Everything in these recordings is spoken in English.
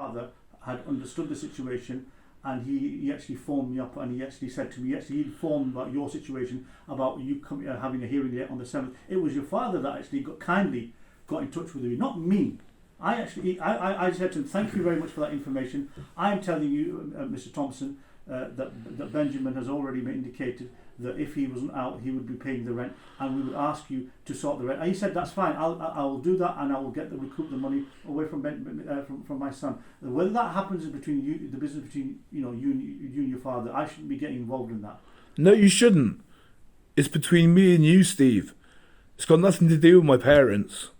father had understood the situation, and he actually phoned me up, and he actually said to me, he informed about your situation, about you having a hearing date on the 7th. It was your father that actually kindly got in touch with you, not me. I said to him, thank you very much for that information. I am telling you, Mr. Thompson, that Benjamin has already indicated that if he wasn't out, he would be paying the rent, and we would ask you to sort the rent. And he said, that's fine, I will do that, and I will recoup the money away from from my son. Whether that happens between you, the business between you and your father, I shouldn't be getting involved in that. No, you shouldn't. It's between me and you, Steve. It's got nothing to do with my parents.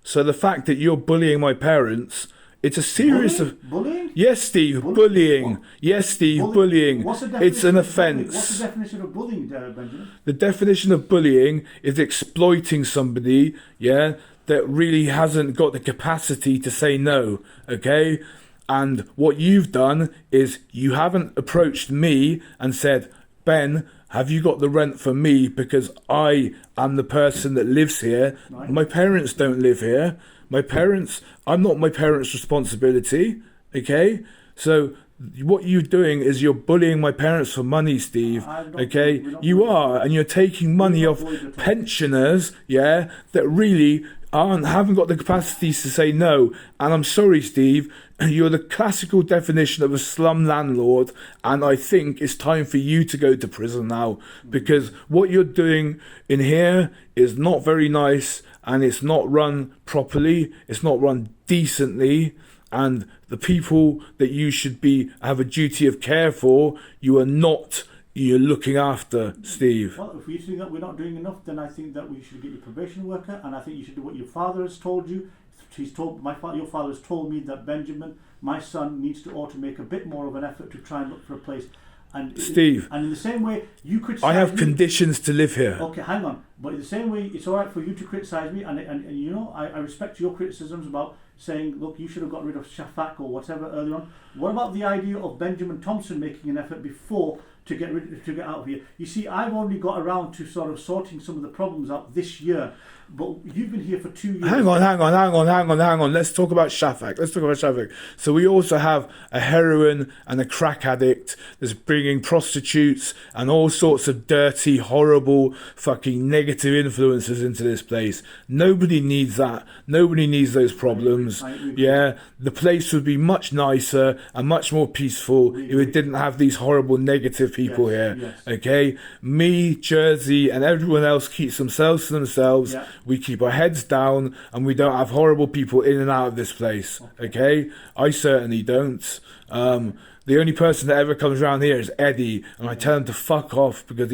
So the fact that you're bullying my parents, it's a series of... Bullying? Yes, Steve, bullying. What? Yes, Steve, bullying. It's an offence. What's the definition of bullying, Benjamin? The definition of bullying is exploiting somebody, yeah, that really hasn't got the capacity to say no, okay? And what you've done is you haven't approached me and said, Ben, have you got the rent for me because I am the person that lives here? Right. My parents don't live here. I'm not my parents' responsibility, okay? So what you're doing is you're bullying my parents for money, Steve, okay? You are, and you're taking money off pensioners, yeah, that really haven't got the capacities to say no. And I'm sorry, Steve, you're the classical definition of a slum landlord, and I think it's time for you to go to prison now, because what you're doing in here is not very nice, and it's not run properly, it's not run decently, and the people that you should have a duty of care for, you're looking after, Steve. Well, if you think that we're not doing enough, then I think that we should get your probation worker, and I think you should do what your father has told you. Your father has told me that Benjamin, my son, needs to make a bit more of an effort to try and look for a place. And Steve, and in the same way, you could. I have conditions to live here. Okay, hang on. But in the same way, it's all right for you to criticise me, and you know, I respect your criticisms about saying, look, you should have got rid of Shafak or whatever earlier on. What about the idea of Benjamin Thompson making an effort before to get out of here? You see, I've only got around to sort of sorting some of the problems out this year, but you've been here for 2 years. Hang on. Let's talk about Shafak. So we also have a heroin and a crack addict that's bringing prostitutes and all sorts of dirty, horrible, fucking negative influences into this place. Nobody needs that. Nobody needs those problems. Yeah, the place would be much nicer and much more peaceful if it didn't have these horrible negative people here. Yes. Okay? Me, Jersey, and everyone else keeps themselves to themselves. Yeah. We keep our heads down, and we don't have horrible people in and out of this place. Okay? I certainly don't. The only person that ever comes around here is Eddie, and I tell him to fuck off because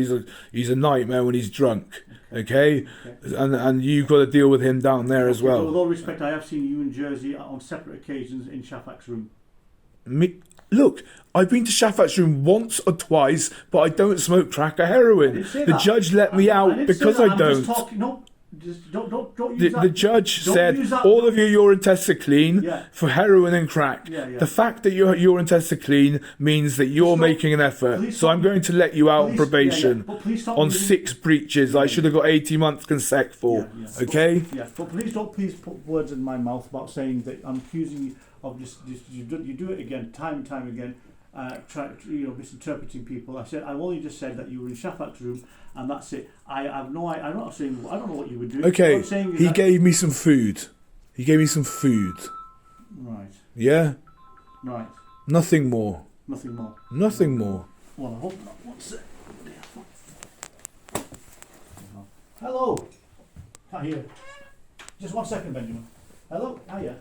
he's a nightmare when he's drunk. Okay? And you've got to deal with him down there as well. With all respect, I have seen you in Jersey on separate occasions in Shafak's room. Look, I've been to Shafak's room once or twice, but I don't smoke crack or heroin. The judge let me out because I don't. Don't use that. The judge said all of your urine tests are clean for heroin and crack. The fact that your urine tests are clean means that you're making an effort. So I'm going to let you out on probation on 6 breaches. I should have got 18 months consec for. Okay? But please put words in my mouth about saying that I'm accusing you of just you do it again, time and time again. Misinterpreting people. I've only just said that you were in Shafak's room, and that's it. I'm not saying. I don't know what you were doing. Okay. He gave me some food. Right. Yeah. Right. Nothing more. Well, I hope not. What's it? Hello. Can't hear. Just 1 second, Benjamin. Hello. Hiya.